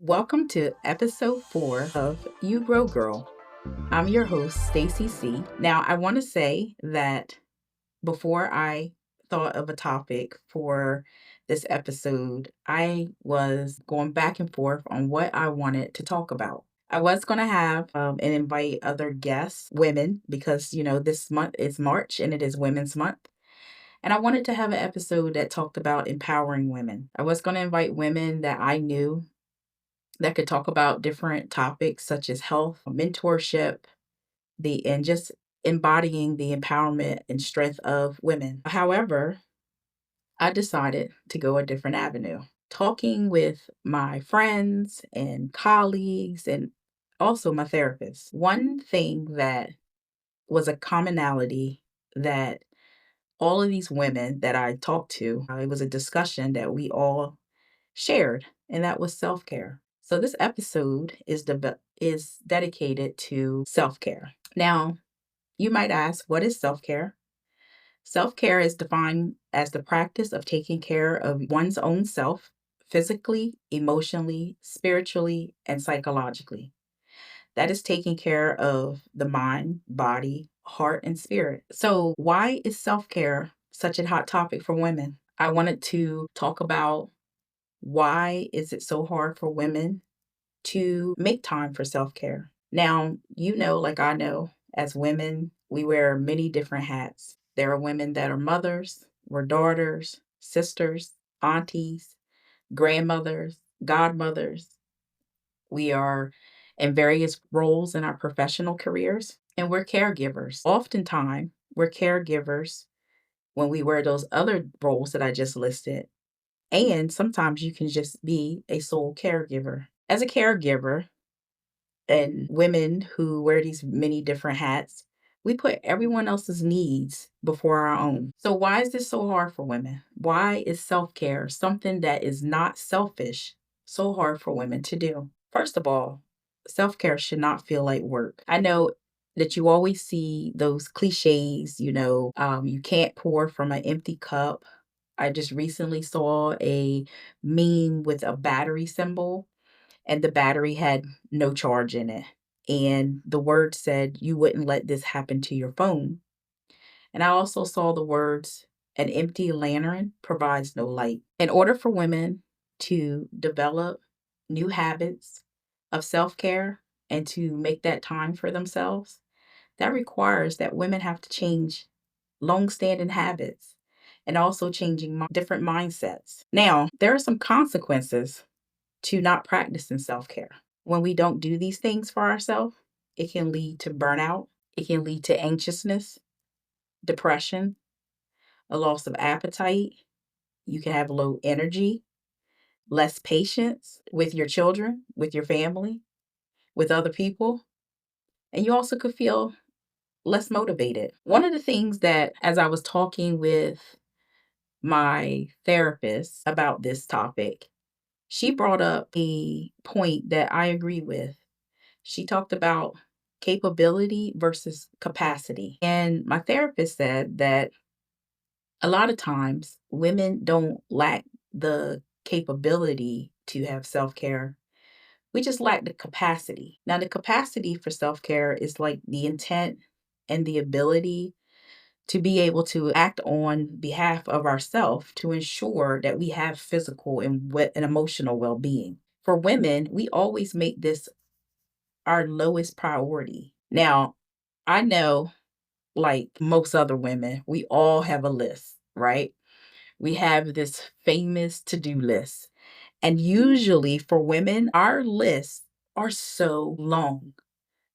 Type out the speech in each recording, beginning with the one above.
Welcome to episode 4 of You Grow Girl. I'm your host, Stacey C. Now, I want to say that before I thought of a topic for this episode, I was going back and forth on what I wanted to talk about. I was going to have and invite other guests, women, because, this month is March and it is Women's Month. And I wanted to have an episode that talked about empowering women. I was going to invite women that I knew that could talk about different topics such as health, mentorship, and just embodying the empowerment and strength of women. However, I decided to go a different avenue. Talking with my friends and colleagues and also my therapist. One thing that was a commonality that all of these women that I talked to, it was a discussion that we all shared, and that was self-care. So this episode is dedicated to self-care. Now, you might ask, what is self-care? Self-care is defined as the practice of taking care of one's own self, physically, emotionally, spiritually, and psychologically. That is taking care of the mind, body, heart, and spirit. So, why is self-care such a hot topic for women? I wanted to talk about why is it so hard for women to make time for self-care? Now, like I know, as women, we wear many different hats. There are women that are mothers, we're daughters, sisters, aunties, grandmothers, godmothers. We are in various roles in our professional careers, and we're caregivers. Oftentimes, we're caregivers when we wear those other roles that I just listed. And sometimes you can just be a sole caregiver. As a caregiver, and women who wear these many different hats, we put everyone else's needs before our own. So, why is this so hard for women? Why is self care something that is not selfish so hard for women to do? First of all, self care should not feel like work. I know that you always see those cliches, you can't pour from an empty cup. I just recently saw a meme with a battery symbol, and the battery had no charge in it. And the word said, "You wouldn't let this happen to your phone." And I also saw the words, "An empty lantern provides no light." In order for women to develop new habits of self care and to make that time for themselves, that requires that women have to change long-standing habits and also changing different mindsets. Now, there are some consequences to not practicing self-care. When we don't do these things for ourselves, it can lead to burnout, it can lead to anxiousness, depression, a loss of appetite. You can have low energy, less patience with your children, with your family, with other people, and you also could feel less motivated. One of the things that, as I was talking with my therapist about this topic, she brought up a point that I agree with. She talked about capability versus capacity. And my therapist said that a lot of times women don't lack the capability to have self care. We just lack the capacity. Now, the capacity for self care is like the intent and the ability to be able to act on behalf of ourselves to ensure that we have physical and emotional well being. For women, we always make this our lowest priority. Now, I know, like most other women, we all have a list, right? We have this famous to do list. And usually for women, our lists are so long,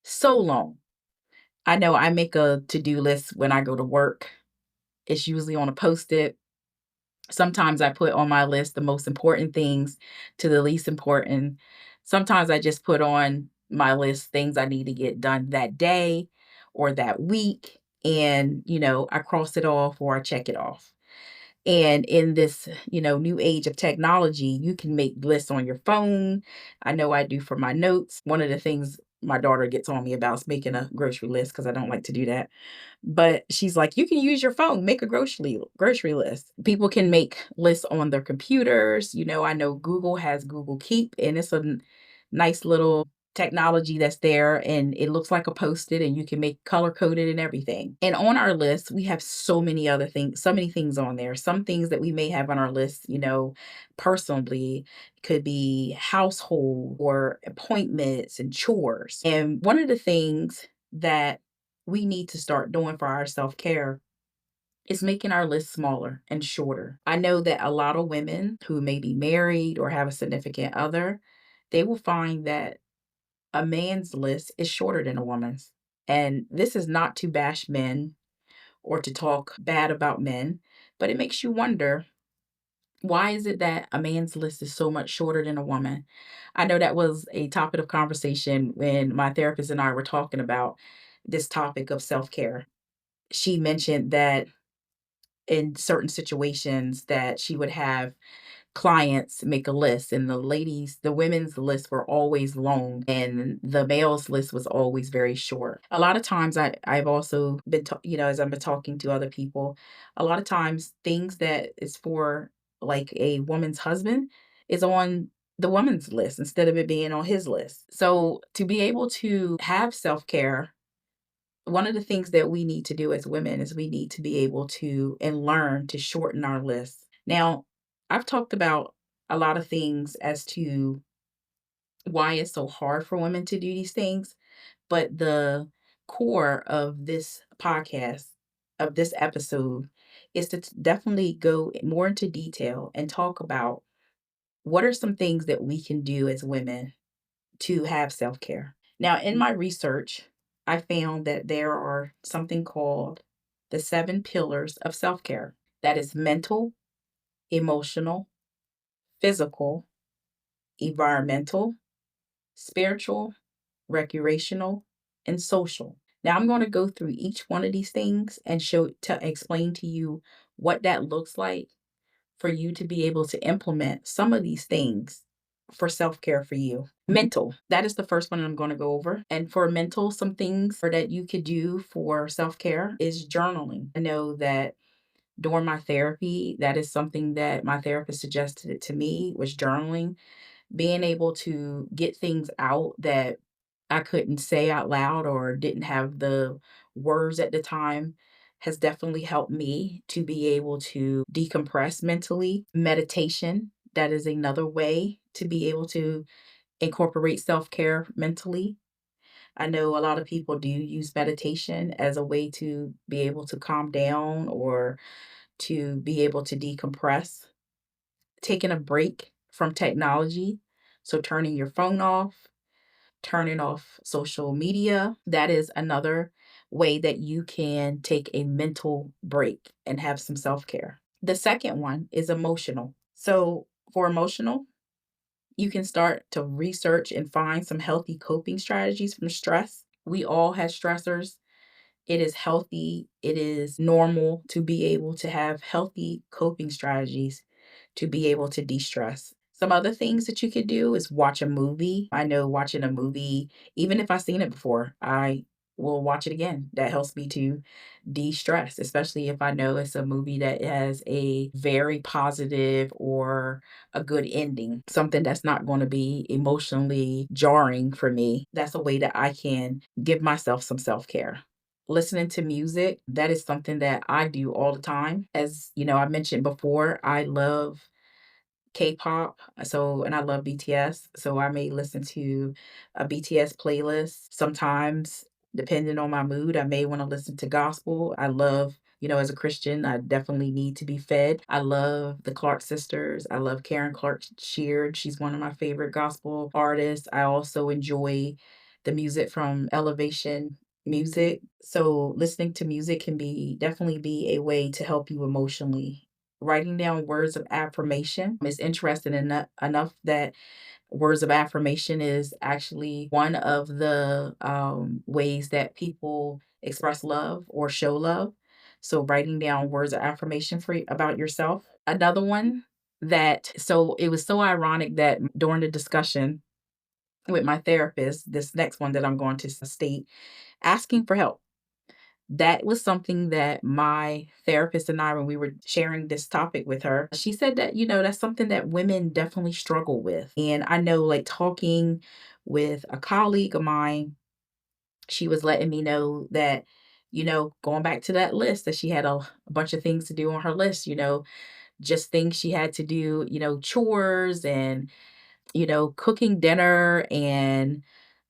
so long. I know I make a to do list when I go to work. It's usually on a post it. Sometimes I put on my list the most important things to the least important. Sometimes I just put on my list things I need to get done that day or that week. And, I cross it off or I check it off. And in this, new age of technology, you can make lists on your phone. I know I do for my notes. One of the things my daughter gets on me about making a grocery list because I don't like to do that. But she's like, "You can use your phone, make a grocery list." People can make lists on their computers. I know Google has Google Keep, and it's a nice little technology that's there, and it looks like a Post-it, and you can make color coded and everything. And on our list, we have so many things on there. Some things that we may have on our list, personally, could be household or appointments and chores. And one of the things that we need to start doing for our self care is making our list smaller and shorter. I know that a lot of women who may be married or have a significant other, they will find that a man's list is shorter than a woman's. And this is not to bash men or to talk bad about men, but it makes you wonder, why is it that a man's list is so much shorter than a woman? I know that was a topic of conversation when my therapist and I were talking about this topic of self care. She mentioned that in certain situations that she would have clients make a list, and the women's list were always long and the male's list was always very short. A lot of times I've also been as I've been talking to other people, a lot of times things that is for like a woman's husband is on the woman's list instead of it being on his list. So to be able to have self-care, one of the things that we need to do as women is we need to be able to and learn to shorten our lists. Now, I've talked about a lot of things as to why it's so hard for women to do these things, but the core of this podcast, of this episode, is to definitely go more into detail and talk about what are some things that we can do as women to have self care. Now, in my research, I found that there are something called the 7 pillars of self care, that is mental, emotional, physical, environmental, spiritual, recreational, and social. Now, I'm going to go through each one of these things and explain to you what that looks like for you to be able to implement some of these things for self care for you. Mental, that is the first one I'm going to go over. And for mental, some things that you could do for self care is journaling. I know that during my therapy, that is something that my therapist suggested to me was journaling, being able to get things out that I couldn't say out loud or didn't have the words at the time has definitely helped me to be able to decompress mentally. Meditation, that is another way to be able to incorporate self care mentally. I know a lot of people do use meditation as a way to be able to calm down or to be able to decompress. Taking a break from technology, so turning your phone off, turning off social media. That is another way that you can take a mental break and have some self care. The second one is emotional. So, for emotional, you can start to research and find some healthy coping strategies from stress. We all have stressors. It is healthy, it is normal to be able to have healthy coping strategies to be able to de-stress. Some other things that you could do is watch a movie. I know watching a movie, even if I've seen it before, I will watch it again. That helps me to de-stress, especially if I know it's a movie that has a very positive or a good ending, something that's not going to be emotionally jarring for me. That's a way that I can give myself some self-care. Listening to music, that is something that I do all the time. As I mentioned before, I love K-pop, and I love BTS, so I may listen to a BTS playlist. Sometimes, depending on my mood, I may wanna listen to gospel. I love as a Christian, I definitely need to be fed. I love the Clark sisters. I love Karen Clark Sheard. She's one of my favorite gospel artists. I also enjoy the music from Elevation Music. So, listening to music can definitely be a way to help you emotionally. Writing down words of affirmation is interesting enough that words of affirmation is actually one of the ways that people express love or show love. So writing down words of affirmation about yourself. Another one, that so it was so ironic that during the discussion with my therapist, this next one that I'm going to state, asking for help. That was something that my therapist and I, when we were sharing this topic with her, she said that, that's something that women definitely struggle with. And I know, like, talking with a colleague of mine, she was letting me know that, going back to that list, that she had a bunch of things to do on her list, just things she had to do, chores and, cooking dinner and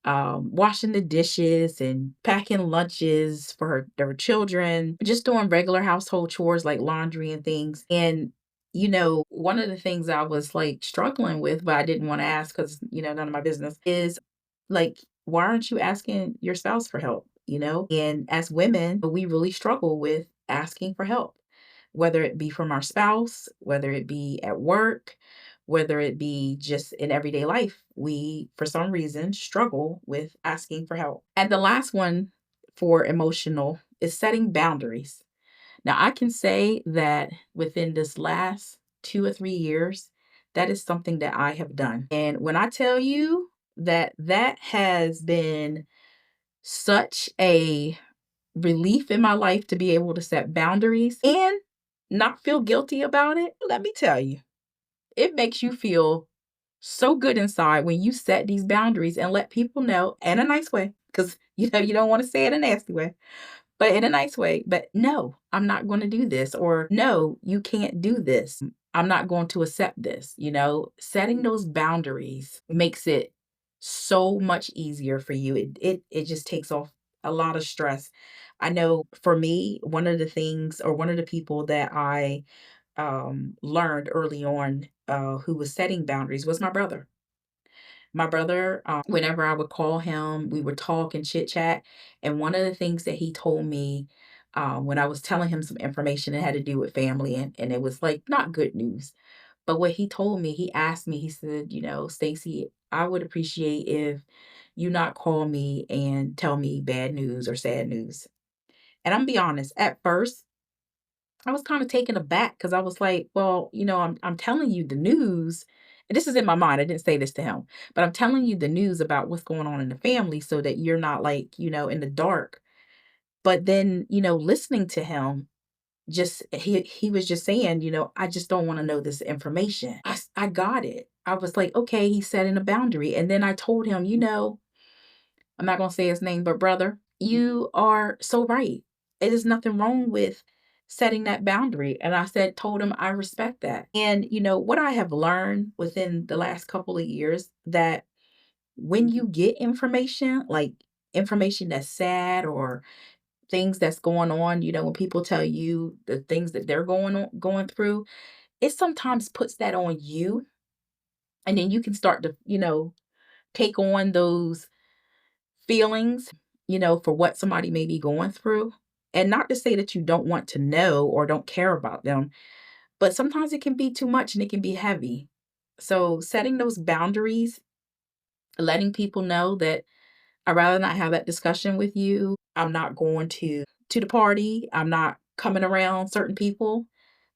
washing the dishes and packing lunches for their children, just doing regular household chores like laundry and things. And, one of the things I was like struggling with, but I didn't want to ask because, none of my business is like, why aren't you asking your spouse for help? And as women, we really struggle with asking for help, whether it be from our spouse, whether it be at work, whether it be just in everyday life. We, for some reason, struggle with asking for help. And the last one for emotional is setting boundaries. Now, I can say that within this last 2 or 3 years, that is something that I have done. And when I tell you that that has been such a relief in my life to be able to set boundaries and not feel guilty about it, let me tell you, it makes you feel so good inside when you set these boundaries and let people know in a nice way. Because you don't want to say it in a nasty way, but in a nice way. But no, I'm not going to do this, or no, you can't do this. I'm not going to accept this. Setting those boundaries makes it so much easier for you. It just takes off a lot of stress. I know for me, one of the things, or one of the people that I learned early on, who was setting boundaries, was my brother. My brother, whenever I would call him, we would talk and chit chat. And one of the things that he told me, when I was telling him some information that had to do with family, and it was like not good news, but what he told me, he asked me, he said, Stacey, I would appreciate if you not call me and tell me bad news or sad news. And I'm be honest, at first, I was kinda taken aback because I was like, "Well, I'm telling you the news," and this is in my mind, I didn't say this to him, but I'm telling you the news about what's going on in the family so that you're not, like, in the dark. But then, listening to him, just he was just saying, "I just don't wanna know this information." I got it. I was like, "Okay, he's setting a boundary," and then I told him, I'm not gonna say his name, but brother, you are so right. It is nothing wrong with setting that boundary. And I told him, I respect that. And what I have learned within the last couple of years, that when you get information, like information that's sad or things that's going on, when people tell you the things that they're going through, it sometimes puts that on you. And then you can start to, take on those feelings, for what somebody may be going through. And not to say that you don't want to know or don't care about them, but sometimes it can be too much and it can be heavy. So setting those boundaries, letting people know that I'd rather not have that discussion with you. I'm not going to the party. I'm not coming around certain people.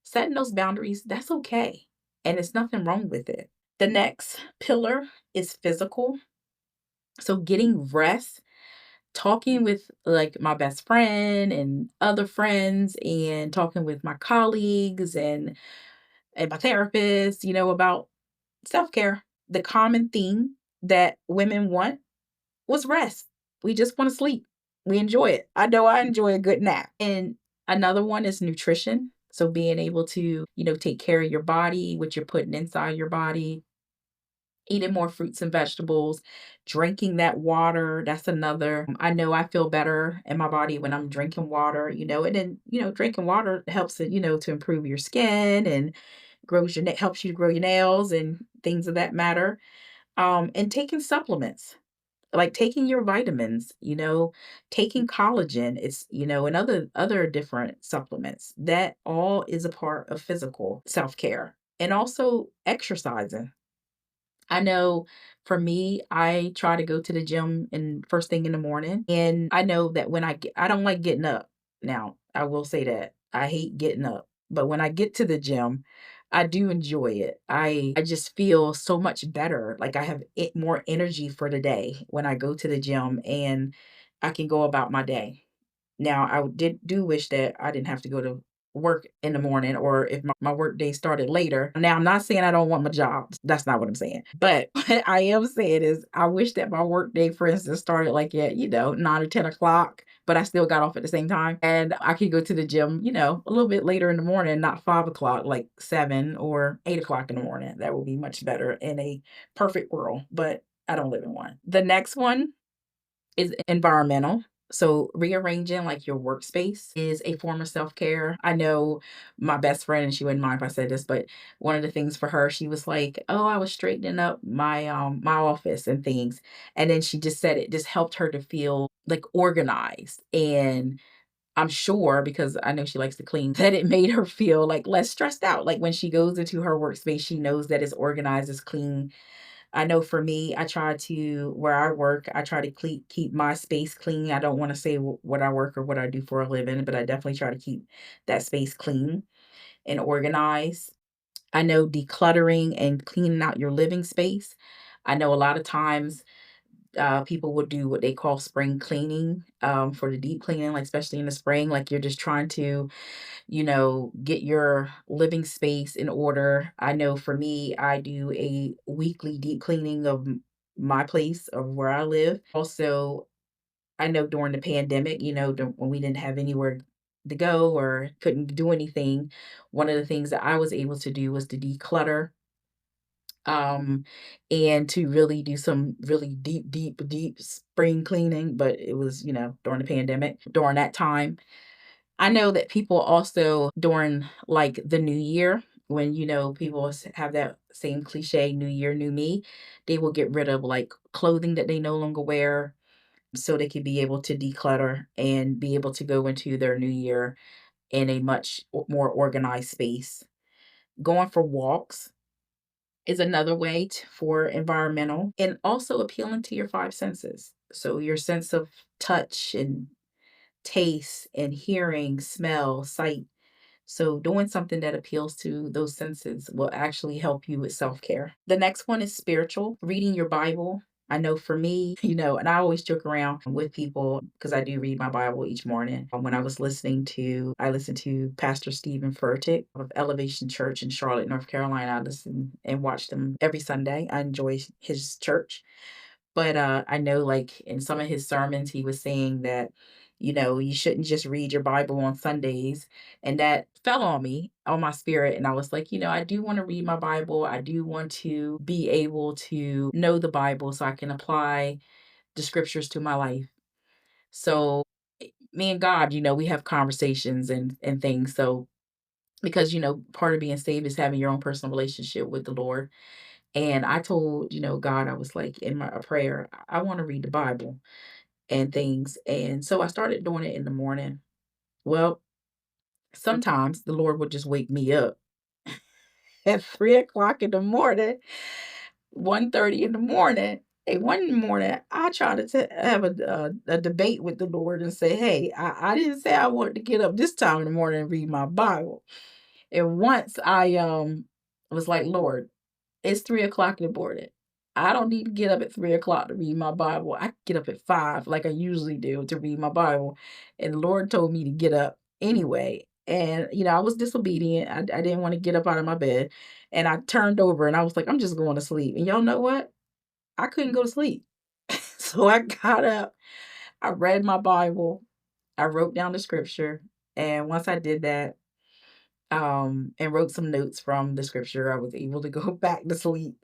Setting those boundaries, that's okay. And there's nothing wrong with it. The next pillar is physical. So getting rest, talking with like my best friend and other friends, and talking with my colleagues and my therapist, about self-care. The common theme that women want was rest. We just want to sleep. We enjoy it. I know I enjoy a good nap. And another one is nutrition. So being able to, take care of your body, what you're putting inside your body, eating more fruits and vegetables, drinking that water. That's another. I know I feel better in my body when I'm drinking water, and then, drinking water helps it, to improve your skin and helps you to grow your nails and things of that matter. And taking supplements, like taking your vitamins, taking collagen, and other different supplements. That all is a part of physical self-care. And also exercising. I know for me, I try to go to the gym in first thing in the morning. And I know that when I don't like getting up. Now, I will say that I hate getting up. But when I get to the gym, I do enjoy it. I just feel so much better. Like I have more energy for the day when I go to the gym and I can go about my day. Now, I do wish that I didn't have to go to work in the morning or if my work day started later. Now, I'm not saying I don't want my job. That's not what I'm saying. But what I am saying is I wish that my work day, for instance, started like at, 9 or 10 o'clock, but I still got off at the same time. And I could go to the gym, a little bit later in the morning, not 5 o'clock, like 7 or 8 o'clock in the morning. That would be much better in a perfect world, but I don't live in one. The next one is environmental. So rearranging like your workspace is a form of self-care. I know my best friend, and she wouldn't mind if I said this, but one of the things for her, she was like, "Oh, I was straightening up my office and things." And then she just said it just helped her to feel like organized. And I'm sure because I know she likes to clean, that it made her feel like less stressed out. Like when she goes into her workspace, she knows that it's organized, it's clean. I know for me, I try to where I work, I try to keep my space clean. I don't wanna say what I work or what I do for a living, but I definitely try to keep that space clean and organized. I know decluttering and cleaning out your living space. I know a lot of times, people will do what they call spring cleaning, for the deep cleaning, like, especially in the spring, like, you're just trying to get your living space in order. I know for me, I do a weekly deep cleaning of my place of where I live. Also, I know during the pandemic, when we didn't have anywhere to go or couldn't do anything, one of the things that I was able to do was to declutter, um, and to really do some really deep, deep, deep spring cleaning. But it was, during the pandemic, during that time. I know that people also during, like, the New Year, when, people have that same cliche, "New Year, new me," they will get rid of, like, clothing that they no longer wear so they could be able to declutter and be able to go into their new year in a much more organized space. Going for walks is another way for environmental and also appealing to your 5 senses. So your sense of touch and taste and hearing, smell, sight. So doing something that appeals to those senses will actually help you with self-care. The next one is spiritual, reading your Bible. I know for me, and I always joke around with people because I do read my Bible each morning. When I listened to Pastor Stephen Furtick of Elevation Church in Charlotte, North Carolina. I listen and watch them every Sunday. I enjoy his church. But, I know, like, in some of his sermons, he was saying that, you shouldn't just read your Bible on Sundays, and that fell on me, on my spirit, and I was like, I do wanna read my Bible, I do want to be able to know the Bible so I can apply the scriptures to my life. So, me and God, we have conversations and things, so because, part of being saved is having your own personal relationship with the Lord, and I told, God, I was like in my a prayer, I want to read the Bible and things. And so I started doing it in the morning. Well, sometimes the Lord would just wake me up at 3 o'clock in the morning, 1:30 in the morning. And one morning, I tried to have a debate with the Lord and say, "Hey, I didn't say I wanted to get up this time in the morning and read my Bible." And once I was like, "Lord, it's 3 o'clock in the morning. I don't need to get up at 3 o'clock to read my Bible. I get up at 5 like I usually do to read my Bible." And the Lord told me to get up anyway. And, I was disobedient. I didn't want to get up out of my bed. And I turned over and I was like, I'm just going to sleep. And y'all know what? I couldn't go to sleep. So I got up, I read my Bible, I wrote down the scripture. And once I did that, and wrote some notes from the scripture, I was able to go back to sleep.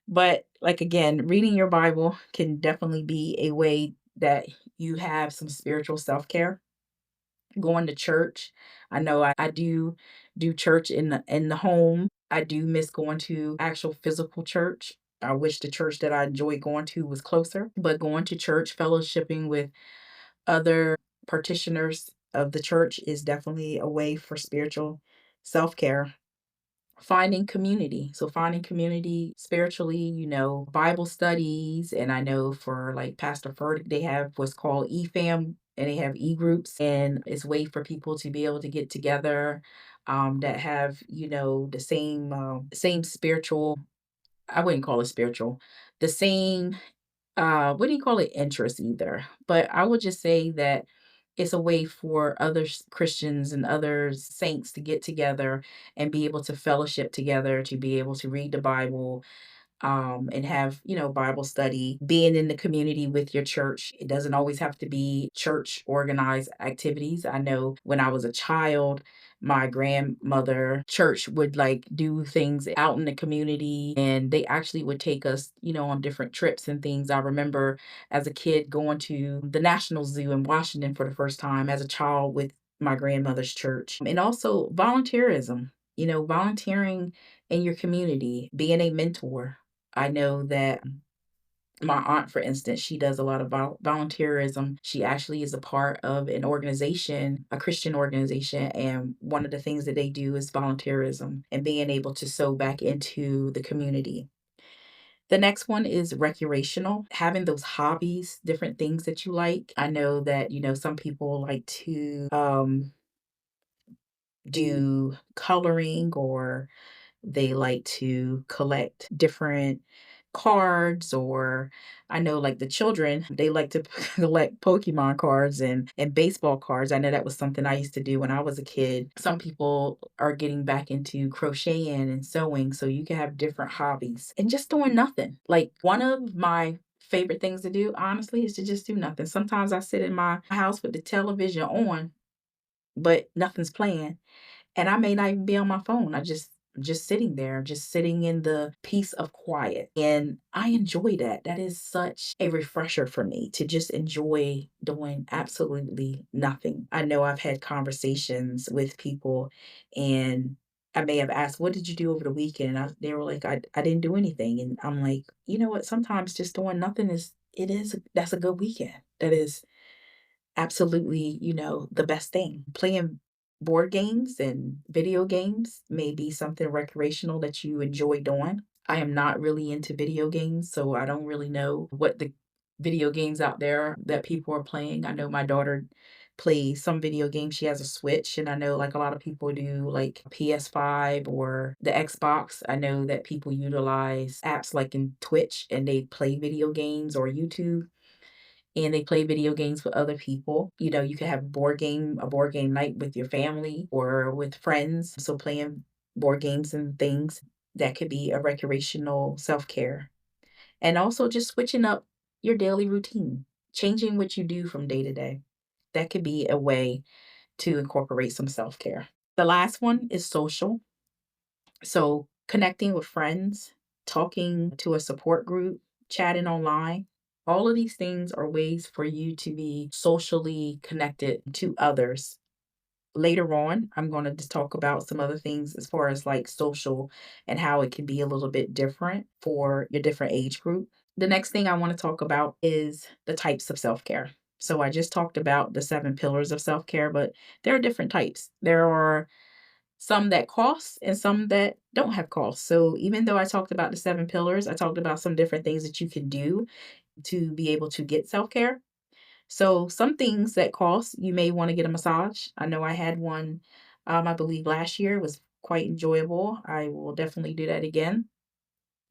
But, like, again, reading your Bible can definitely be a way that you have some spiritual self-care. Going to church, I know I do church in the home. I do miss going to actual physical church. I wish the church that I enjoy going to was closer, but going to church, fellowshipping with other participants of the church is definitely a way for spiritual self-care. Finding community. So finding community spiritually, Bible studies. And I know for like Pastor Furtick, they have what's called EFAM and they have e-groups and it's a way for people to be able to get together. that have, the same spiritual, I wouldn't call it spiritual, the same, what do you call it? Interest either. But I would just say that it's a way for other Christians and other saints to get together and be able to fellowship together, to be able to read the Bible, and have, Bible study, being in the community with your church. It doesn't always have to be church organized activities. I know when I was a child, my grandmother church would like do things out in the community, and they actually would take us, on different trips and things. I remember as a kid going to the National Zoo in Washington for the first time as a child with my grandmother's church. And also volunteerism, volunteering in your community, being a mentor. I know that my aunt, for instance, she does a lot of volunteerism. She actually is a part of an organization, a Christian organization, and one of the things that they do is volunteerism and being able to sow back into the community. The next one is recreational, having those hobbies, different things that you like. I know that, some people like to do coloring, or they like to collect different cards, or I know like the children, they like to collect Pokemon cards and baseball cards. I know that was something I used to do when I was a kid. Some people are getting back into crocheting and sewing, so you can have different hobbies and just doing nothing. Like one of my favorite things to do, honestly, is to just do nothing. Sometimes I sit in my house with the television on, but nothing's playing, and I may not even be on my phone. I just sitting there, just sitting in the peace of quiet. And I enjoy that. That is such a refresher for me to just enjoy doing absolutely nothing. I know I've had conversations with people, and I may have asked, "What did you do over the weekend?" They were like, I didn't do anything. And I'm like, you know what? Sometimes just doing nothing that's a good weekend. That is absolutely, the best thing. Playing board games and video games may be something recreational that you enjoy doing. I am not really into video games, so I don't really know what the video games out there that people are playing. I know my daughter plays some video games. She has a Switch, and I know like a lot of people do like PS5 or the Xbox. I know that people utilize apps like in Twitch and they play video games, or YouTube, and they play video games with other people. You can have a board game night with your family or with friends. So playing board games and things, that could be a recreational self-care. And also just switching up your daily routine, changing what you do from day to day. That could be a way to incorporate some self-care. The last one is social. So connecting with friends, talking to a support group, chatting online, all of these things are ways for you to be socially connected to others. Later on, I'm going to just talk about some other things as far as like social and how it can be a little bit different for your different age group. The next thing I want to talk about is the types of self care. So I just talked about the 7 pillars of self care, but there are different types. There are some that cost and some that don't have costs. So even though I talked about the 7 pillars, I talked about some different things that you can do to be able to get self-care. So some things that cost, you may want to get a massage. I know I had one, I believe last year. It was quite enjoyable. I will definitely do that again.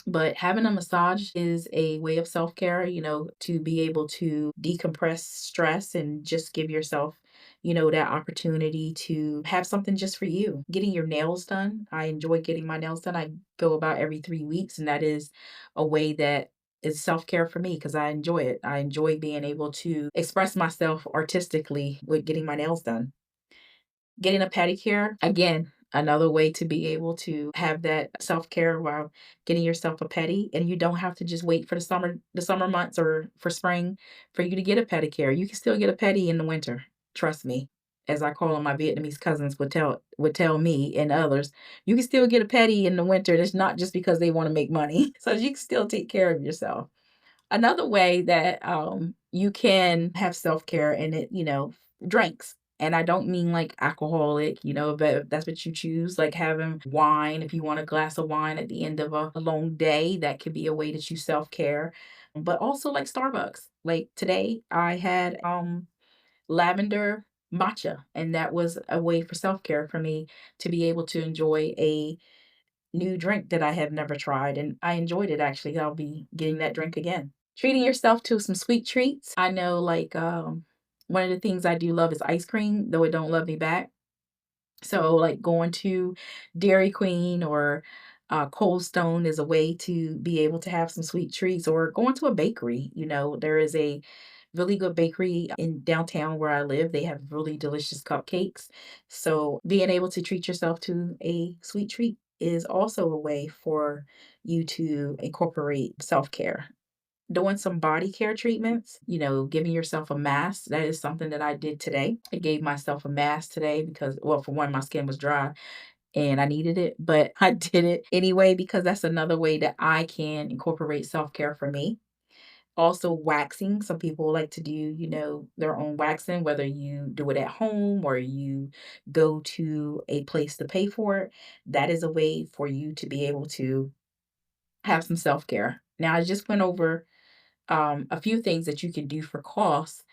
But having a massage is a way of self care, to be able to decompress stress and just give yourself, that opportunity to have something just for you. Getting your nails done. I enjoy getting my nails done. I go about every 3 weeks, and that is a way that is self care for me because I enjoy it. I enjoy being able to express myself artistically with getting my nails done. Getting a pedicure, again, another way to be able to have that self-care while getting yourself a pedi, and you don't have to just wait for the summer months or for spring for you to get a pedicure. You can still get a pedi in the winter. Trust me. As I call them, my Vietnamese cousins would tell me and others, you can still get a pedi in the winter. It's not just because they want to make money. So you can still take care of yourself. Another way that, you can have self-care and it, drinks. And I don't mean like alcoholic, but if that's what you choose, like having wine, if you want a glass of wine at the end of a long day, that could be a way that you self-care. But also like Starbucks. Like today I had lavender matcha. And that was a way for self care for me to be able to enjoy a new drink that I have never tried. And I enjoyed it actually. I'll be getting that drink again. Treating yourself to some sweet treats. I know, like, one of the things I do love is ice cream, though it don't love me back. So, like, going to Dairy Queen or Cold Stone is a way to be able to have some sweet treats, or going to a bakery. There is a really good bakery in downtown where I live. They have really delicious cupcakes. So, being able to treat yourself to a sweet treat is also a way for you to incorporate self care. Doing some body care treatments, giving yourself a mask. That is something that I did today. I gave myself a mask today because, well, for one, my skin was dry and I needed it, but I did it anyway because that's another way that I can incorporate self care for me. Also, waxing. Some people like to do, their own waxing, whether you do it at home or you go to a place to pay for it. That is a way for you to be able to have some self care. Now, I just went over a few things that you can do for costs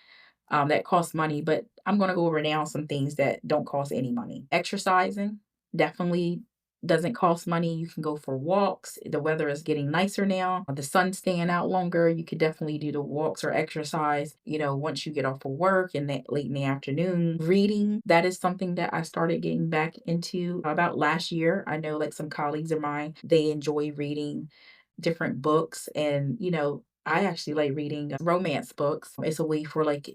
that cost money, but I'm going to go over now some things that don't cost any money. Exercising definitely doesn't cost money. You can go for walks. The weather is getting nicer now. The sun's staying out longer. You could definitely do the walks or exercise, once you get off of work and late in the afternoon. Reading, that is something that I started getting back into about last year. I know like some colleagues of mine, they enjoy reading different books and, I actually like reading romance books. It's a way for like,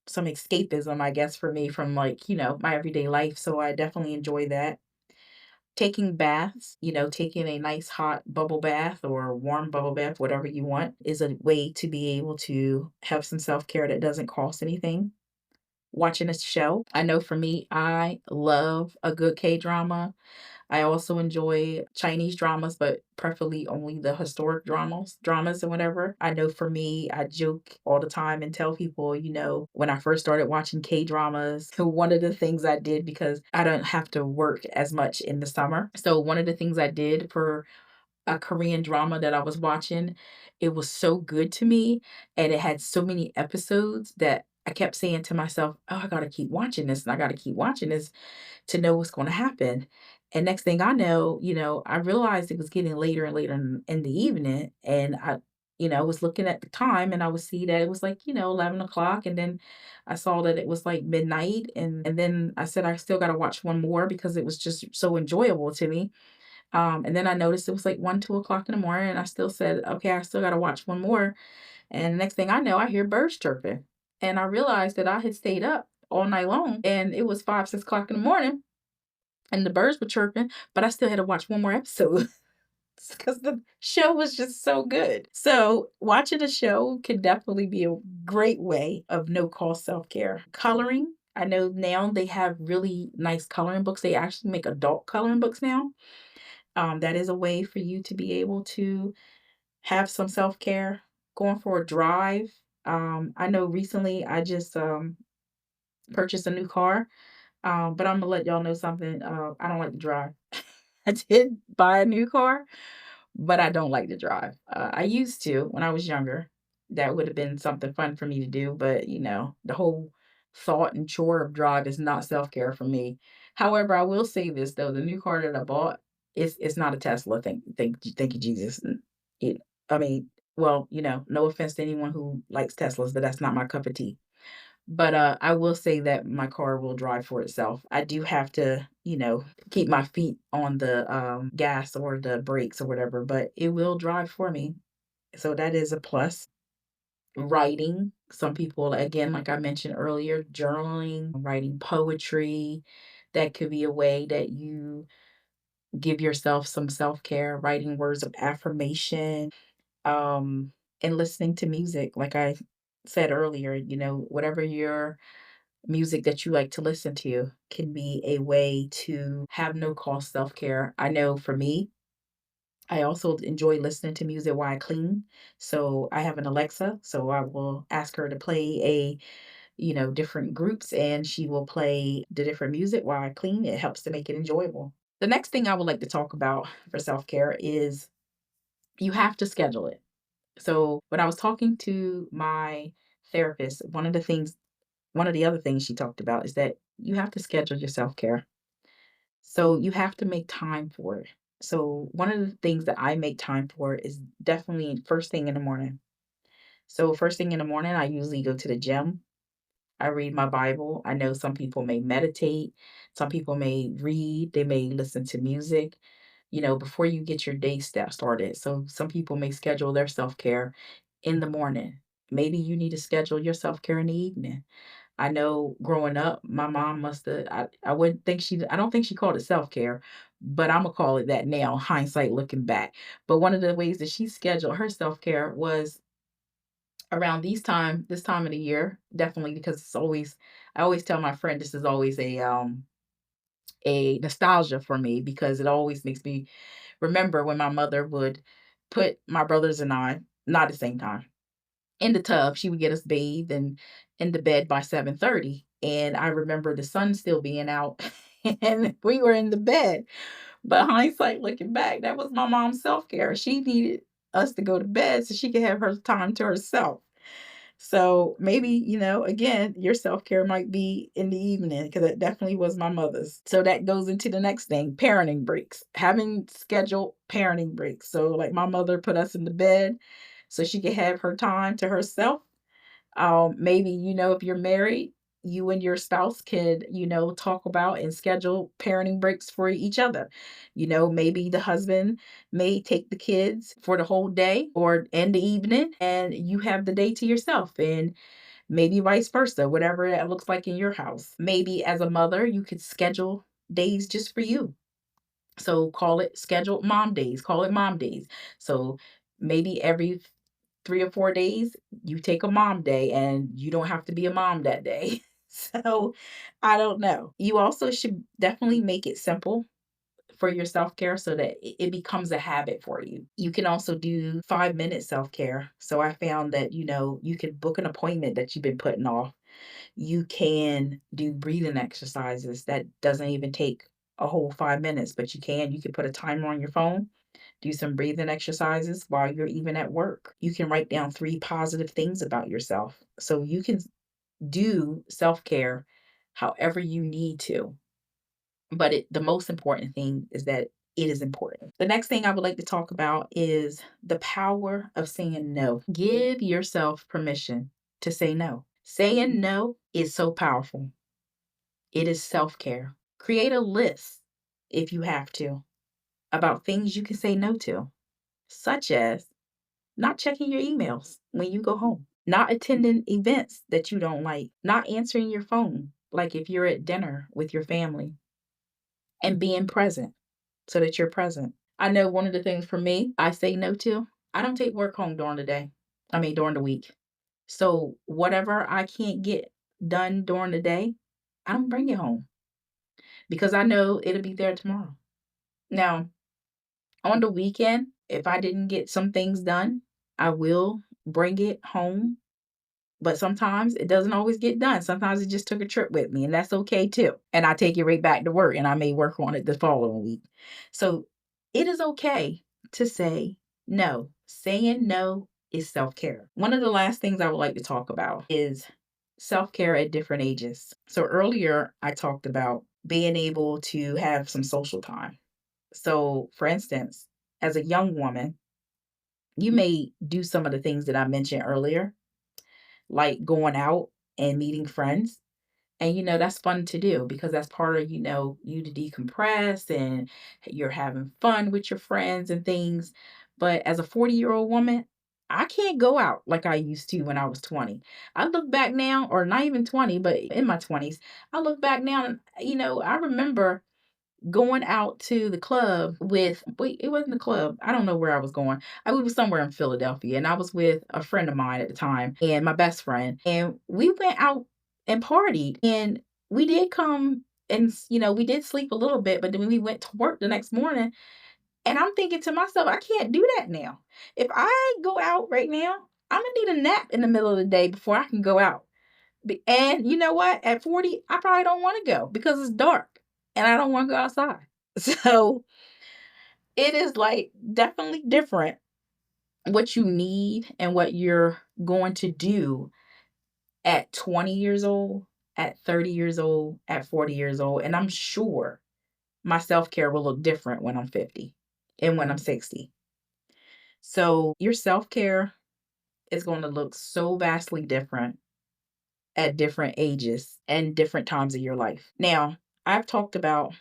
some escapism, I guess, for me from like, my everyday life. So I definitely enjoy that. Taking baths, taking a nice hot bubble bath or warm bubble bath, whatever you want, is a way to be able to have some self care that doesn't cost anything. Watching a show. I know for me, I love a good K drama. I also enjoy Chinese dramas, but preferably only the historic dramas or whatever. I know for me, I joke all the time and tell people, when I first started watching K dramas, one of the things I did because I don't have to work as much in the summer. So one of the things I did for a Korean drama that I was watching, it was so good to me and it had so many episodes that I kept saying to myself, "Oh, I gotta keep watching this and I gotta keep watching this to know what's gonna happen." And next thing I know, I realized it was getting later and later in the evening, and I was looking at the time, and I would see that it was like, 11 o'clock, and then I saw that it was like midnight, and then I said I still gotta watch one more because it was just so enjoyable to me. And then I noticed it was like 1, 2 o'clock in the morning, and I still said, "Okay, I still gotta watch one more." And the next thing I know, I hear birds chirping, and I realized that I had stayed up all night long, and it was 5, 6 o'clock in the morning and the birds were chirping, but I still had to watch one more episode because the show was just so good. So, watching a show can definitely be a great way of no cost self care. Coloring, I know now they have really nice coloring books. They actually make adult coloring books now. That is a way for you to be able to have some self care. Going for a drive. I know recently I just purchased a new car. But I'm gonna let y'all know something. I don't like to drive. I did buy a new car, but I don't like to drive. I used to when I was younger. That would have been something fun for me to do, but the whole thought and chore of drive is not self care for me. However, I will say this though: the new car that I bought is it's not a Tesla. Thank you, Jesus. It, I mean, well, no offense to anyone who likes Teslas, but that's not my cup of tea. But, I will say that my car will drive for itself. I do have to, keep my feet on the, gas or the brakes or whatever, but it will drive for me. So that is a plus. Writing, some people, again, like I mentioned earlier, journaling, writing poetry, that could be a way that you give yourself some self-care, writing words of affirmation, um, and listening to music. Like I said earlier, whatever your music that you like to listen to can be a way to have no cost self care. I know for me, I also enjoy listening to music while I clean. So I have an Alexa, so I will ask her to play different groups and she will play the different music while I clean. It helps to make it enjoyable. The next thing I would like to talk about for self care is you have to schedule it. So when I was talking to my therapist, one of the things one of the other things she talked about is that you have to schedule your self-care. So you have to make time for it. So one of the things that I make time for is definitely first thing in the morning. So first thing in the morning, I usually go to the gym. I read my Bible. I know some people may meditate, some people may read, they may listen to music, before you get your day step started. So some people may schedule their self-care in the morning. Maybe you need to schedule your self-care in the evening. I know growing up, my mom must have, I wouldn't think I don't think she called it self-care, but I'm gonna call it that now, hindsight looking back. But one of the ways that she scheduled her self-care was around this time of the year, definitely because I always tell my friend this is always a nostalgia for me because it always makes me remember when my mother would put my brothers and I, not at the same time, in the tub. She would get us bathed and in the bed by 7:30. And I remember the sun still being out and we were in the bed. But hindsight looking back, that was my mom's self-care. She needed us to go to bed so she could have her time to herself. So maybe, again, your self-care might be in the evening because it definitely was my mother's. So that goes into the next thing, parenting breaks. Having scheduled parenting breaks. So like my mother put us in the bed so she could have her time to herself. Maybe, if you're married, you and your spouse could, talk about and schedule parenting breaks for each other. Maybe the husband may take the kids for the whole day or in the evening, and you have the day to yourself, and maybe vice versa, whatever it looks like in your house. Maybe as a mother, you could schedule days just for you. So call it scheduled mom days, call it mom days. So maybe every 3 or 4 days, you take a mom day and you don't have to be a mom that day. So I don't know. You also should definitely make it simple for your self care so that it becomes a habit for you. You can also do 5 minute self care. So I found that, you can book an appointment that you've been putting off. You can do breathing exercises that doesn't even take a whole 5 minutes, but you can put a timer on your phone, do some breathing exercises while you're even at work. You can write down 3 positive things about yourself. So you can do self care however you need to. But the most important thing is that it is important. The next thing I would like to talk about is the power of saying no. Give yourself permission to say no. Saying no is so powerful. It is self care. Create a list if you have to about things you can say no to, such as not checking your emails when you go home, not attending events that you don't like, not answering your phone, like if you're at dinner with your family, and being present so that you're present. I know one of the things for me, I say no to, I don't take work home during the day. I mean, during the week. So whatever I can't get done during the day, I don't bring it home because I know it'll be there tomorrow. Now, on the weekend, if I didn't get some things done, I will bring it home. But sometimes it doesn't always get done. Sometimes it just took a trip with me, and that's okay too. And I take it right back to work, and I may work on it the following week. So it is okay to say no. Saying no is self care. One of the last things I would like to talk about is self care at different ages. So earlier, I talked about being able to have some social time. So, for instance, as a young woman, you may do some of the things that I mentioned earlier, like going out and meeting friends. And that's fun to do because that's part of, you to decompress and you're having fun with your friends and things. But as a 40-year-old woman, I can't go out like I used to when I was 20. I look back now, or not even 20, but in my 20s, I look back now and, I remember going out to the club with wait, it wasn't the club. I don't know where I was going. I was somewhere in Philadelphia and I was with a friend of mine at the time and my best friend. And we went out and partied and we did come and we did sleep a little bit, but then we went to work the next morning and I'm thinking to myself, I can't do that now. If I go out right now, I'm gonna need a nap in the middle of the day before I can go out. And you know what? At 40, I probably don't want to go because it's dark and I don't want to go outside. So it is like definitely different what you need and what you're going to do at 20 years old, at 30 years old, at 40 years old. And I'm sure my self care will look different when I'm 50 and when I'm 60. So your self care is going to look so vastly different at different ages and different times of your life. Now, I've talked about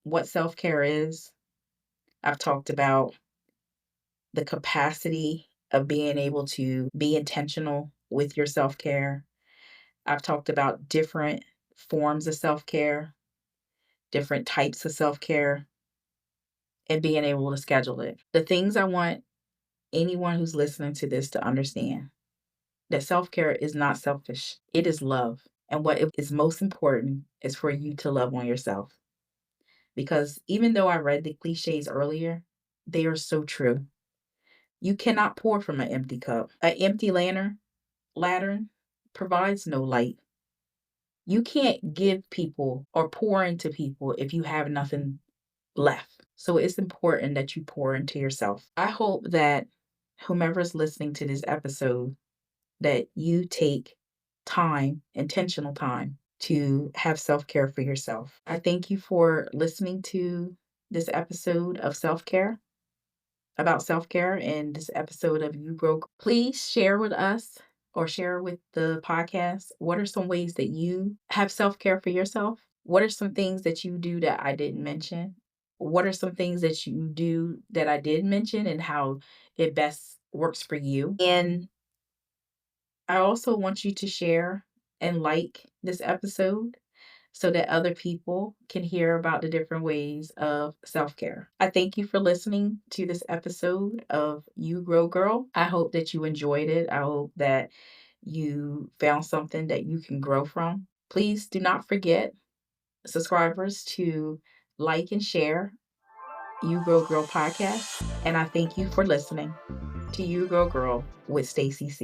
what self care is, I've talked about the capacity of being able to be intentional with your self care. I've talked about different forms of self care, different types of self care, and being able to schedule it. The things I want anyone who's listening to this to understand that self care is not selfish, it is love. And what is most important is for you to love on yourself. Because even though I read the cliches earlier, they are so true. You cannot pour from an empty cup. An empty lantern provides no light. You can't give people or pour into people if you have nothing left. So it's important that you pour into yourself. I hope that whomever's listening to this episode, that you take time, intentional time, to have self care for yourself. I thank you for listening to this episode of self care, about self care, and this episode of You Grow. Please share with us or share with the podcast what are some ways that you have self care for yourself? What are some things that you do that I didn't mention? What are some things that you do that I did mention and how it best works for you? And I also want you to share and like this episode so that other people can hear about the different ways of self care. I thank you for listening to this episode of You Grow Girl. I hope that you enjoyed it. I hope that you found something that you can grow from. Please do not forget, subscribers, to like and share You Grow Girl podcast. And I thank you for listening to You Grow Girl with Stacey C.